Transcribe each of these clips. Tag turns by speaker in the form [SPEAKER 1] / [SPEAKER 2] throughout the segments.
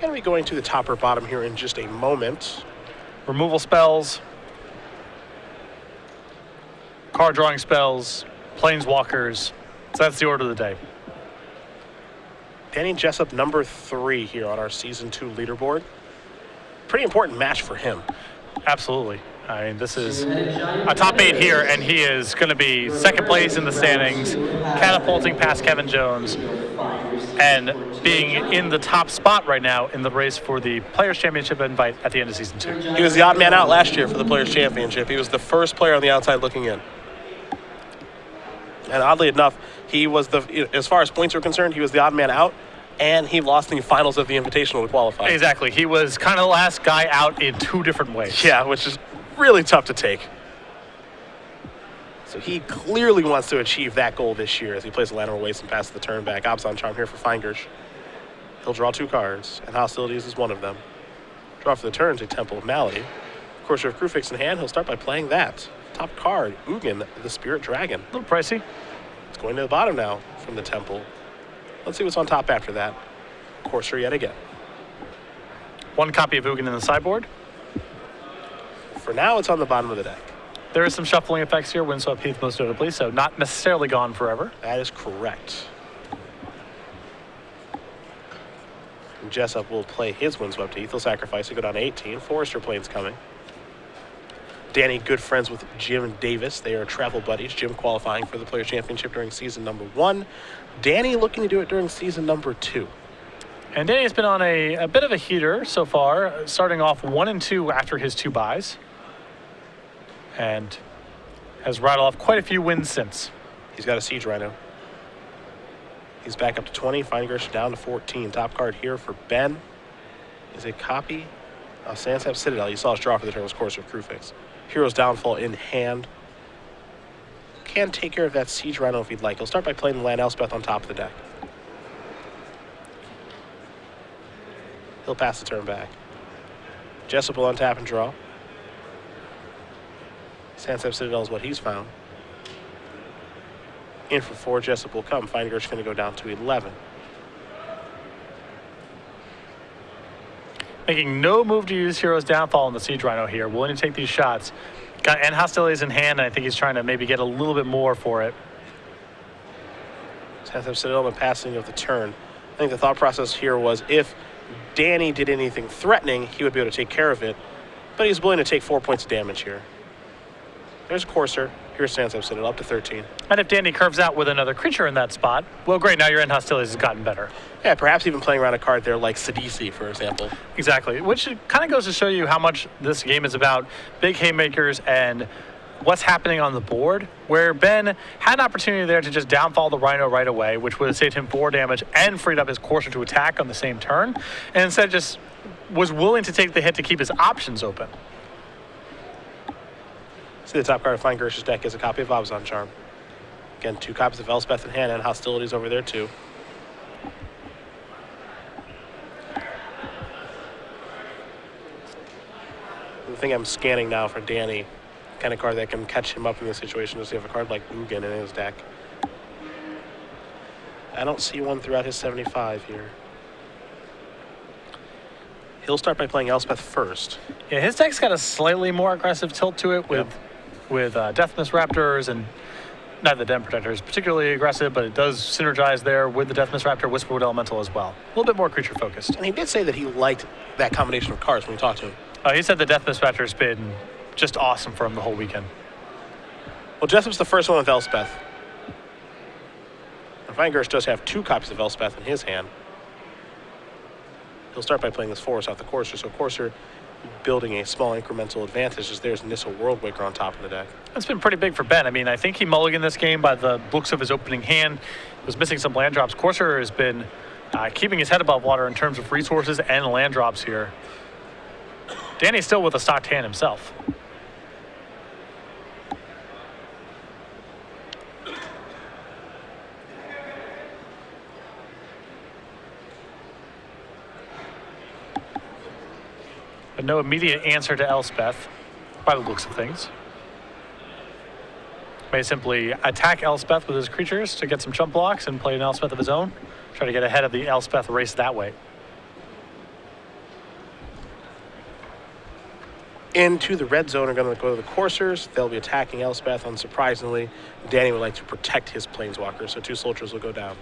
[SPEAKER 1] Going to be going to the top or bottom here in just a moment.
[SPEAKER 2] Removal spells, card drawing spells, planeswalkers. So that's the order of the day.
[SPEAKER 1] Danny Jessup, number 3 here on our Season 2 leaderboard. Pretty important match for him.
[SPEAKER 2] Absolutely. I mean, this is a top 8 here, and he is going to be second place in the standings, catapulting past Kevin Jones, and being in the top spot right now in the race for the Players' Championship invite at the end of Season 2.
[SPEAKER 1] He was the odd man out last year for the Players' Championship. He was the first player on the outside looking in. And oddly enough, he was as far as points are concerned, he was the odd man out, and he lost in the finals of the Invitational to qualify.
[SPEAKER 2] Exactly. He was kind of the last guy out in 2 different ways.
[SPEAKER 1] Yeah, which is really tough to take. So he clearly wants to achieve that goal this year as he plays the Llanowar Waste and passes the turn back. Abzan Charm here for Feingersh. He'll draw 2 cards, and Hostilities is one of them. Draw for the turn to Temple of Malady. Courser of Krufix in hand, he'll start by playing that. Top card, Ugin, the Spirit Dragon.
[SPEAKER 2] A little pricey.
[SPEAKER 1] It's going to the bottom now from the Temple. Let's see what's on top after that. Courser yet again.
[SPEAKER 2] 1 copy of Ugin in the sideboard.
[SPEAKER 1] For now, it's on the bottom of the deck.
[SPEAKER 2] There is some shuffling effects here, Windswept Heath most notably, so not necessarily gone forever.
[SPEAKER 1] That is correct. And Jessup will play his Windswept Heath. He'll sacrifice to go down to 18. Forester Plains coming. Danny, good friends with Jim Davis. They are travel buddies. Jim qualifying for the Players' Championship during season number 1. Danny looking to do it during season number 2.
[SPEAKER 2] And Danny's been on a bit of a heater so far, starting off 1-2 after his 2 buys. And has rattled off quite a few wins since.
[SPEAKER 1] He's got a Siege Rhino. He's back up to 20. Feingersh down to 14. Top card here for Ben is a copy of Sansep Citadel. You saw his draw for the turn was Courser of Krufix. Hero's Downfall in hand. Can take care of that Siege Rhino if he'd like. He'll start by playing the land Elspeth on top of the deck. He'll pass the turn back. Jessup will untap and draw. Sansep Citadel is what he's found. In for 4, Jessup will come. Feingersh going to go down to 11.
[SPEAKER 2] Making no move to use Hero's Downfall on the Siege Rhino here. Willing to take these shots. Got and Hostilities in hand, and I think he's trying to maybe get a little bit more for it.
[SPEAKER 1] Sansep Citadel and passing of the turn. I think the thought process here was if Danny did anything threatening, he would be able to take care of it. But he's willing to take 4 points of damage here. There's Courser. Here's Sansep Citadel up to 13.
[SPEAKER 2] And if Danny curves out with another creature in that spot, well, great, now your end Hostilities has gotten better.
[SPEAKER 1] Yeah, perhaps even playing around a card there like Sidisi, for example.
[SPEAKER 2] Exactly, which kind of goes to show you how much this game is about big haymakers and what's happening on the board, where Ben had an opportunity there to just downfall the Rhino right away, which would have saved him 4 damage and freed up his Courser to attack on the same turn, and instead just was willing to take the hit to keep his options open.
[SPEAKER 1] See the top card of Feingersh's deck is a copy of Abzan Charm. Again, 2 copies of Elspeth in hand and Hostilities over there too. The thing I'm scanning now for Danny, kind of card that can catch him up in this situation, is he have a card like Ugin in his deck. I don't see one throughout his 75 here. He'll start by playing Elspeth first.
[SPEAKER 2] Yeah, his deck's got a slightly more aggressive tilt to it with Deathmist Raptors, and not the Den Protector is particularly aggressive, but it does synergize there with the Deathmist Raptor, Whisperwood Elemental as well. A little bit more creature focused.
[SPEAKER 1] And he did say that he liked that combination of cards when we talked to him.
[SPEAKER 2] He said the Deathmist Raptor has been just awesome for him the whole weekend.
[SPEAKER 1] Well, Jessup's the first one with Elspeth. And Feingersh does have 2 copies of Elspeth in his hand. He'll start by playing this Forest off the Courser, so Courser building a small incremental advantage as there's Nissa Worldwaker on top of the deck.
[SPEAKER 2] It's been pretty big for Ben. I mean, I think he mulliganed this game by the looks of his opening hand. He was missing some land drops. Courser has been keeping his head above water in terms of resources and land drops here. Danny's still with a stocked hand himself. But no immediate answer to Elspeth, by the looks of things. May simply attack Elspeth with his creatures to get some chump blocks and play an Elspeth of his own. Try to get ahead of the Elspeth race that way.
[SPEAKER 1] into the red zone are going to go to the coursers. They'll be attacking Elspeth. Unsurprisingly, Danny would like to protect his Planeswalker, so 2 soldiers will go down.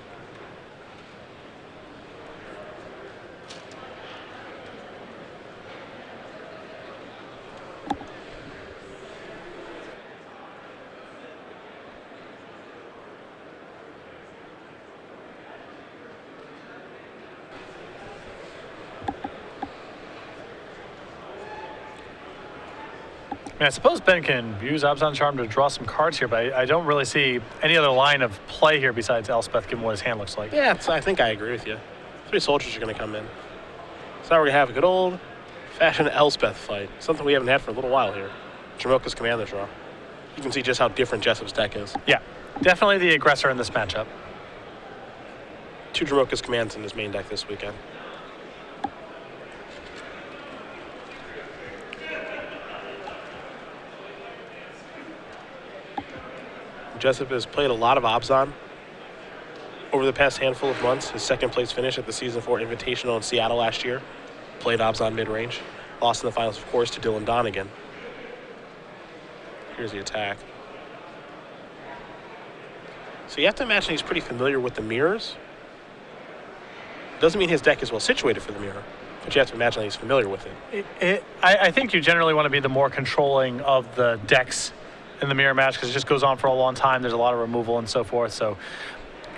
[SPEAKER 2] I mean, I suppose Ben can use Abzan Charm to draw some cards here, but I don't really see any other line of play here besides Elspeth, given what his hand looks like.
[SPEAKER 1] Yeah, I think I agree with you. 3 soldiers are going to come in. So now we're going to have a good old-fashioned Elspeth fight, something we haven't had for a little while here. Jamoka's commander draw. You can see just how different Jessup's deck is.
[SPEAKER 2] Yeah, definitely the aggressor in this matchup.
[SPEAKER 1] 2 Jamoka's commands in his main deck this weekend. Jessup has played a lot of Abzan over the past handful of months. His 2nd place finish at the Season 4 Invitational in Seattle last year. Played Abzan mid-range. Lost in the finals, of course, to Dylan Donegan. Here's the attack. So you have to imagine he's pretty familiar with the mirrors. Doesn't mean his deck is well situated for the mirror, but you have to imagine that he's familiar with it.
[SPEAKER 2] I think you generally want to be the more controlling of the decks in the mirror match because it just goes on for a long time. There's a lot of removal and so forth. So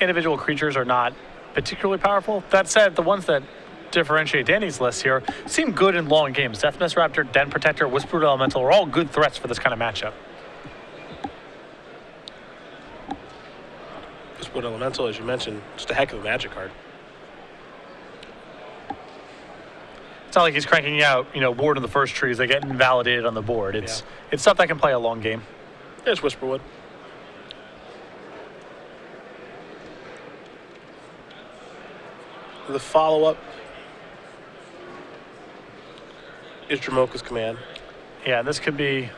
[SPEAKER 2] individual creatures are not particularly powerful. That said, the ones that differentiate Danny's list here seem good in long games. Deathmist Raptor, Den Protector, Whispered Elemental are all good threats for this kind of matchup.
[SPEAKER 1] Whispered Elemental, as you mentioned, just a heck of a magic card.
[SPEAKER 2] It's not like he's cranking out, Ward in the first trees. They get invalidated on the board. It's stuff that can play a long game.
[SPEAKER 1] There's Whisperwood. The follow-up is Jamoka's command.
[SPEAKER 2] Yeah, this could be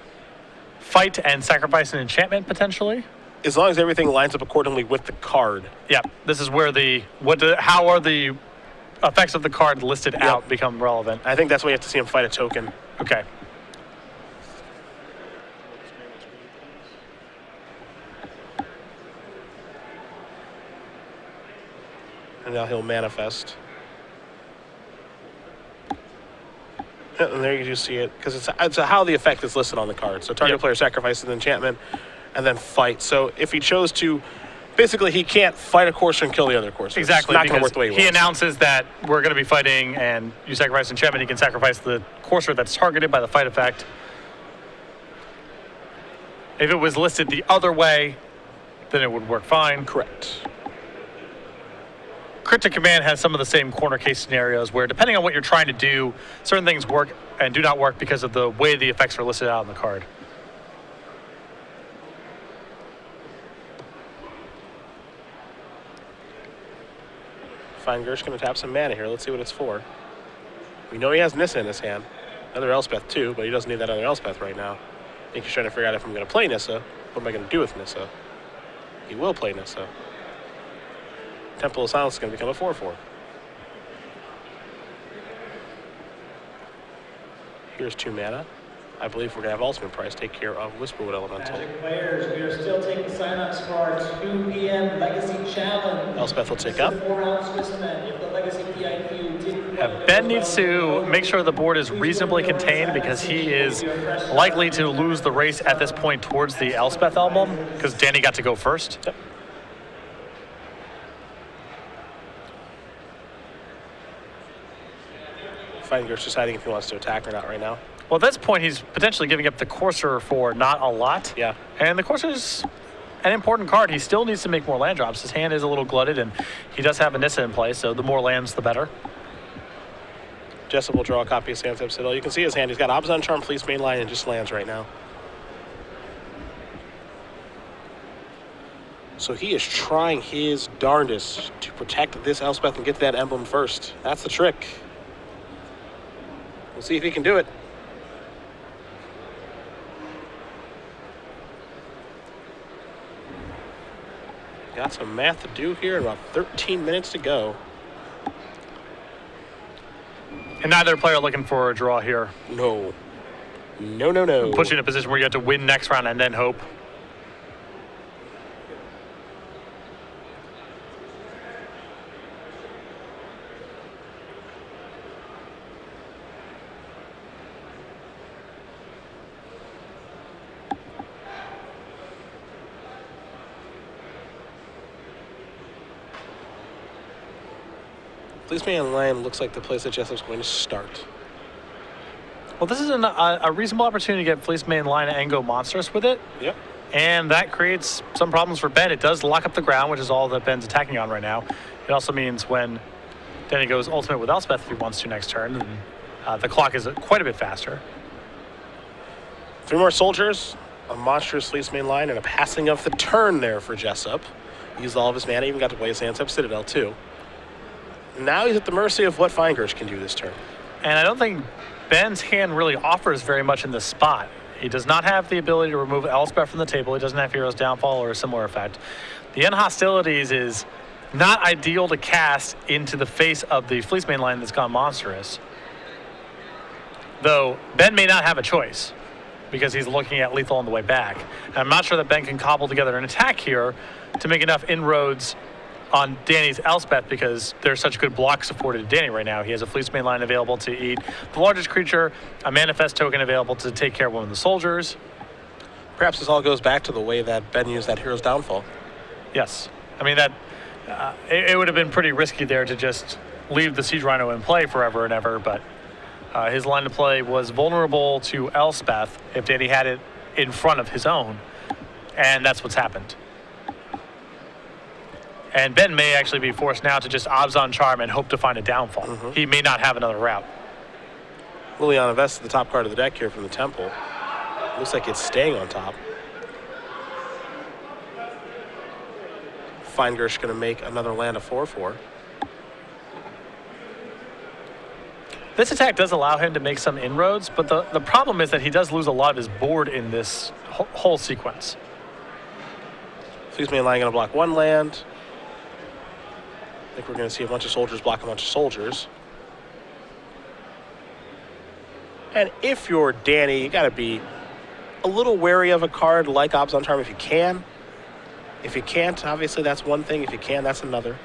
[SPEAKER 2] fight and sacrifice an enchantment potentially.
[SPEAKER 1] As long as everything lines up accordingly with the card.
[SPEAKER 2] Yeah, this is where how are the effects of the card listed out become relevant.
[SPEAKER 1] I think that's why you have to see him fight a token.
[SPEAKER 2] Okay.
[SPEAKER 1] And now he'll manifest. And there you just see it, because it's how the effect is listed on the card. So target player sacrifices an enchantment and then fight. So if he chose to, basically he can't fight a courser and kill the other courser.
[SPEAKER 2] Exactly,
[SPEAKER 1] it's not going to work the way
[SPEAKER 2] he announces that we're going to be fighting and you sacrifice an enchantment, he can sacrifice the courser that's targeted by the fight effect. If it was listed the other way, then it would work fine.
[SPEAKER 1] Correct.
[SPEAKER 2] Cryptic Command has some of the same corner case scenarios where, depending on what you're trying to do, certain things work and do not work because of the way the effects are listed out on the card.
[SPEAKER 1] Feingersh going to tap some mana here. Let's see what it's for. We know he has Nissa in his hand. Another Elspeth too, but he doesn't need that other Elspeth right now. I think he's trying to figure out if I'm going to play Nissa. What am I going to do with Nissa? He will play Nissa. Temple of Silence is going to become a 4/4. Here's 2 mana. I believe we're going to have Ultimate Price take care of Whisperwood Elemental.
[SPEAKER 3] Magic players, we are still taking signups for our 2 p.m. Legacy Challenge.
[SPEAKER 1] Elspeth will take up.
[SPEAKER 3] 4-ounce Christmas. If the Legacy PIQ didn't
[SPEAKER 2] Ben needs to make sure the board is reasonably contained because he is likely to lose the race at this point towards the Elspeth album because Danny got to go first.
[SPEAKER 1] Yep. Feingersh deciding if he wants to attack or not right now.
[SPEAKER 2] Well, at this point, he's potentially giving up the Courser for not a lot.
[SPEAKER 1] Yeah.
[SPEAKER 2] And the Courser is an important card. He still needs to make more land drops. His hand is a little glutted, and he does have a Nissa in play, so the more lands, the better.
[SPEAKER 1] Jessup will draw a copy of Sandsep Citadel. You can see his hand. He's got Abzan Charm, Fleece mainline, and just lands right now. So he is trying his darndest to protect this Elspeth and get to that emblem first. That's the trick. We'll see if he can do it. Got some math to do here, about 13 minutes to go.
[SPEAKER 2] And neither player looking for a draw here.
[SPEAKER 1] No. No, no, no.
[SPEAKER 2] Puts you in a position where you have to win next round and then hope.
[SPEAKER 1] Policeman line looks like the place that Jessup's going to start.
[SPEAKER 2] Well, this is a reasonable opportunity to get Fleece main line and go monstrous with it.
[SPEAKER 1] Yep.
[SPEAKER 2] And that creates some problems for Ben. It does lock up the ground, which is all that Ben's attacking on right now. It also means when Danny goes ultimate with Elspeth if he wants to next turn, then the clock is quite a bit faster.
[SPEAKER 1] 3 more soldiers, a monstrous Fleece main line, and a passing of the turn there for Jessup. He used all of his mana, even got to play a Sandsep Citadel too. Now he's at the mercy of what Feingersh can do this turn.
[SPEAKER 2] And I don't think Ben's hand really offers very much in this spot. He does not have the ability to remove Elspeth from the table. He doesn't have Hero's Downfall or a similar effect. The End Hostilities is not ideal to cast into the face of the Fleece main line that's gone monstrous. Though Ben may not have a choice because he's looking at lethal on the way back. And I'm not sure that Ben can cobble together an attack here to make enough inroads on Danny's Elspeth because there's such good blocks afforded to Danny right now. He has a Fleece main line available to eat the largest creature, a manifest token available to take care of one of the soldiers.
[SPEAKER 1] Perhaps this all goes back to the way that Ben used that Hero's Downfall.
[SPEAKER 2] Yes. I mean, that it would have been pretty risky there to just leave the Siege Rhino in play forever and ever, but his line of play was vulnerable to Elspeth if Danny had it in front of his own, and that's what's happened. And Ben may actually be forced now to just Abzan Charm and hope to find a downfall.
[SPEAKER 1] Mm-hmm.
[SPEAKER 2] He may not have another route.
[SPEAKER 1] Liliana Vest, the top card of the deck here from the Temple. Looks like it's staying on top. Feingersh going to make another land of 4/4.
[SPEAKER 2] This attack does allow him to make some inroads, but the problem is that he does lose a lot of his board in this whole sequence.
[SPEAKER 1] Fleece main line going to block 1 land. I think we're going to see a bunch of soldiers block a bunch of soldiers. And if you're Danny, you got to be a little wary of a card like Abzan Charm if you can. If you can't, obviously that's one thing. If you can, that's another.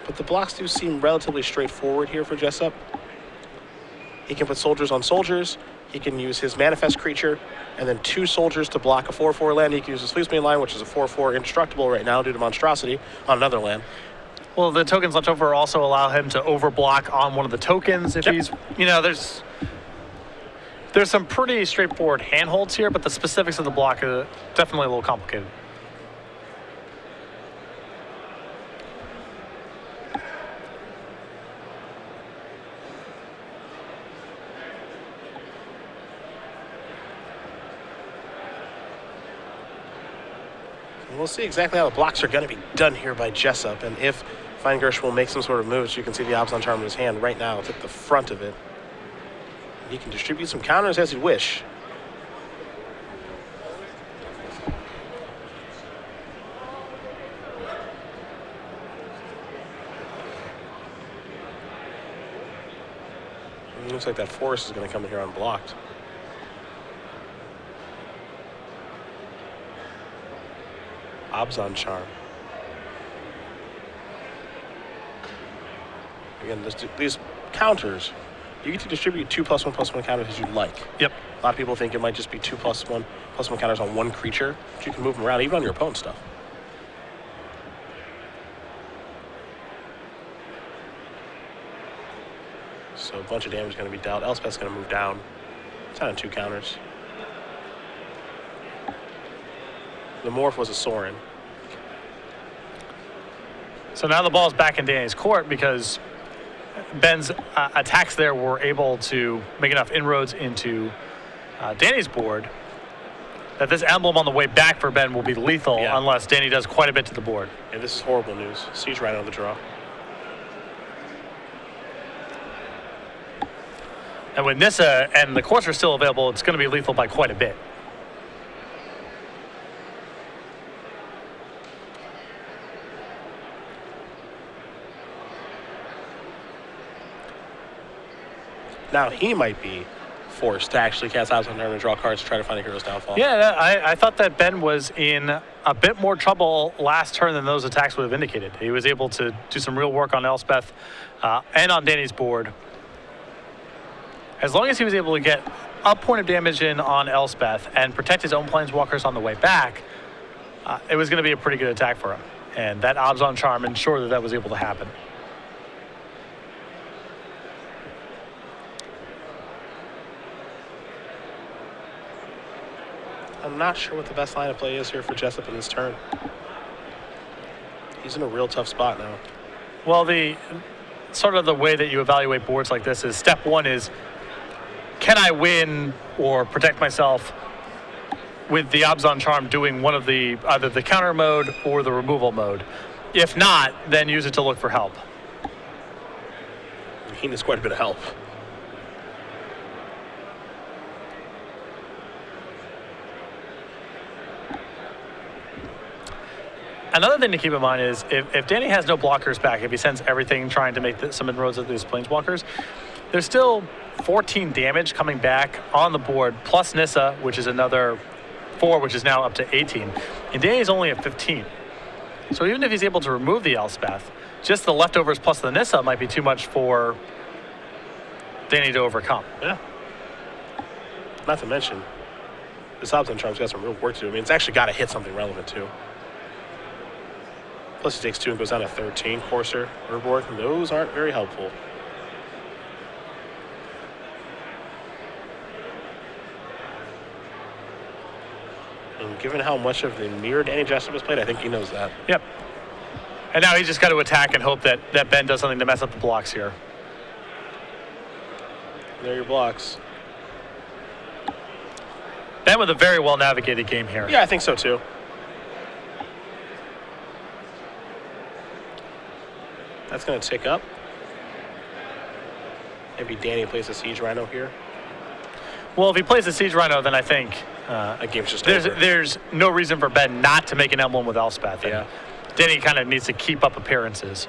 [SPEAKER 1] But the blocks do seem relatively straightforward here for Jessup. He can put soldiers on soldiers. He can use his manifest creature and then 2 soldiers to block a 4/4 land. He can use his Fleece main line, which is a 4/4 indestructible right now due to monstrosity on another land.
[SPEAKER 2] Well, the tokens left over also allow him to overblock on one of the tokens if he's, there's some pretty straightforward handholds here, but the specifics of the block are definitely a little complicated.
[SPEAKER 1] We'll see exactly how the blocks are going to be done here by Jessup, and if Feingersh will make some sort of moves. You can see the Abzan Charm in his hand right now. It's at the front of it. He can distribute some counters as he'd wish. It looks like that forest is going to come in here unblocked. Abzan Charm. Again, these counters, you get to distribute 2+1/+1 counters as you like.
[SPEAKER 2] Yep.
[SPEAKER 1] A lot of people think it might just be 2+1/+1 counters on one creature, but you can move them around even on your opponent's stuff. So a bunch of damage is going to be dealt. Elspeth's going to move down. It's on 2 counters. The morph was a Sorin.
[SPEAKER 2] So now the ball's back in Danny's court because Ben's attacks there were able to make enough inroads into Danny's board that this emblem on the way back for Ben will be lethal unless Danny does quite a bit to the board.
[SPEAKER 1] Yeah, this is horrible news. Siege right on the draw.
[SPEAKER 2] And when Nissa and the courts are still available, it's going to be lethal by quite a bit.
[SPEAKER 1] Now he might be forced to actually cast Abzan Charm and draw cards to try to find a hero's downfall.
[SPEAKER 2] Yeah, I thought that Ben was in a bit more trouble last turn than those attacks would have indicated. He was able to do some real work on Elspeth and on Danny's board. As long as he was able to get a point of damage in on Elspeth and protect his own Planeswalkers on the way back, it was going to be a pretty good attack for him. And that Abzan Charm ensured that that was able to happen.
[SPEAKER 1] I'm not sure what the best line of play is here for Jessup in this turn. He's in a real tough spot now.
[SPEAKER 2] Well, the sort of the way that you evaluate boards like this is step one is, can I win or protect myself with the Abzan Charm doing one of the either the counter mode or the removal mode? If not, then use it to look for help.
[SPEAKER 1] He needs quite a bit of help.
[SPEAKER 2] Another thing to keep in mind is if Danny has no blockers back, if he sends everything trying to make some inroads with these Planeswalkers, there's still 14 damage coming back on the board, plus Nissa, which is another 4, which is now up to 18. And Danny's only at 15. So even if he's able to remove the Elspeth, just the leftovers plus the Nissa might be too much for Danny to overcome.
[SPEAKER 1] Yeah. Not to mention, this Abzan Charm's got some real work to do. I mean, it's actually got to hit something relevant, too. Plus he takes 2 and goes down to 13. Courser, Urborg, those aren't very helpful. And given how much of the mirror Danny Jessup has played, I think he knows that.
[SPEAKER 2] Yep. And now he's just got to attack and hope that Ben does something to mess up the blocks here.
[SPEAKER 1] There are your blocks.
[SPEAKER 2] Ben with a very well navigated game here.
[SPEAKER 1] Yeah, I think so, too. That's going to tick up. Maybe Danny plays a Siege Rhino here.
[SPEAKER 2] Well, if he plays the Siege Rhino, then I think
[SPEAKER 1] That game's just over.
[SPEAKER 2] there's no reason for Ben not to make an emblem with Elspeth.
[SPEAKER 1] Yeah.
[SPEAKER 2] Danny kind of needs to keep up appearances.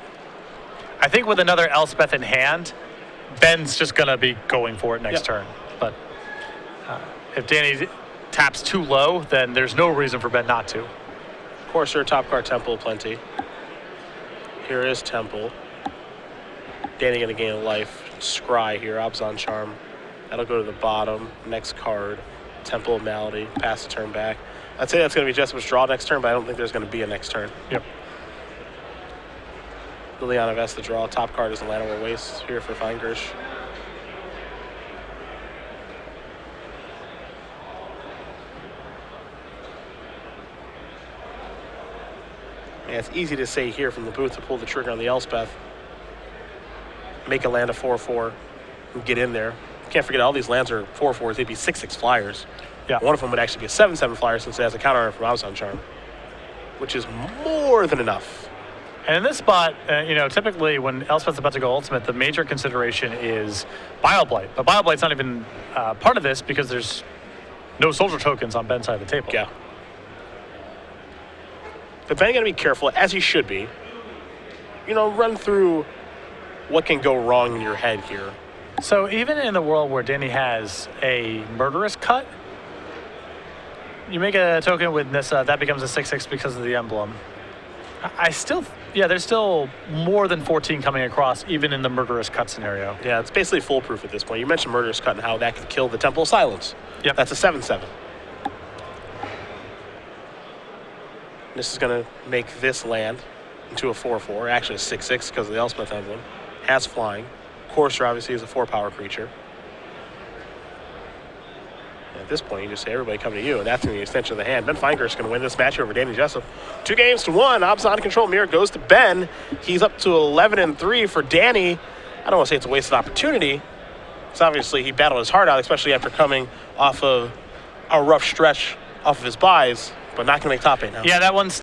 [SPEAKER 2] I think with another Elspeth in hand, Ben's just going to be going for it next turn. But if Danny taps too low, then there's no reason for Ben not to.
[SPEAKER 1] Courser, top card, Temple, plenty. Here is Temple. Danny going to gain a life. Scry here, Abzan Charm. That'll go to the bottom. Next card, Temple of Malady. Pass the turn back. I'd say that's going to be Jessup's draw next turn, but I don't think there's going to be a next turn.
[SPEAKER 2] Yep.
[SPEAKER 1] Liliana Vest the draw. Top card is the Llanowar Waste here for Feingersh. Yeah, it's easy to say here from the booth to pull the trigger on the Elspeth. Make a land a 4/4 and get in there. Can't forget all these lands are 4/4s. They'd be 6/6 flyers.
[SPEAKER 2] Yeah.
[SPEAKER 1] One of them would actually be a 7/7 flyer since it has a counter from Abzan Charm, which is more than enough.
[SPEAKER 2] And in this spot, typically when Elspeth's about to go ultimate, the major consideration is Bioblight. But Bioblight's not even part of this because there's no soldier tokens on Ben's side of the table.
[SPEAKER 1] Yeah. But Ben got to be careful, as he should be. Run through what can go wrong in your head here.
[SPEAKER 2] So even in the world where Danny has a murderous cut, you make a token with Nissa, that becomes a 6/6 because of the emblem. There's still more than 14 coming across, even in the murderous cut scenario.
[SPEAKER 1] Yeah, it's basically foolproof at this point. You mentioned Murderous Cut and how that could kill the Temple of Silence.
[SPEAKER 2] Yep.
[SPEAKER 1] That's a 7/7. This is going to make this land into a 4/4, actually a 6/6 because of the Elspeth emblem. Has flying. Courser obviously is a 4-power creature. And at this point, you just say everybody come to you, and that's in the extension of the hand. Ben Feingersh is going to win this match over Danny Jessup. 2-1. Abzan control mirror goes to Ben. He's up to 11-3 for Danny. I don't want to say it's a wasted opportunity. Because obviously he battled his heart out, especially after coming off of a rough stretch off of his buys, but not going to make top 8 now.
[SPEAKER 2] Yeah, that one's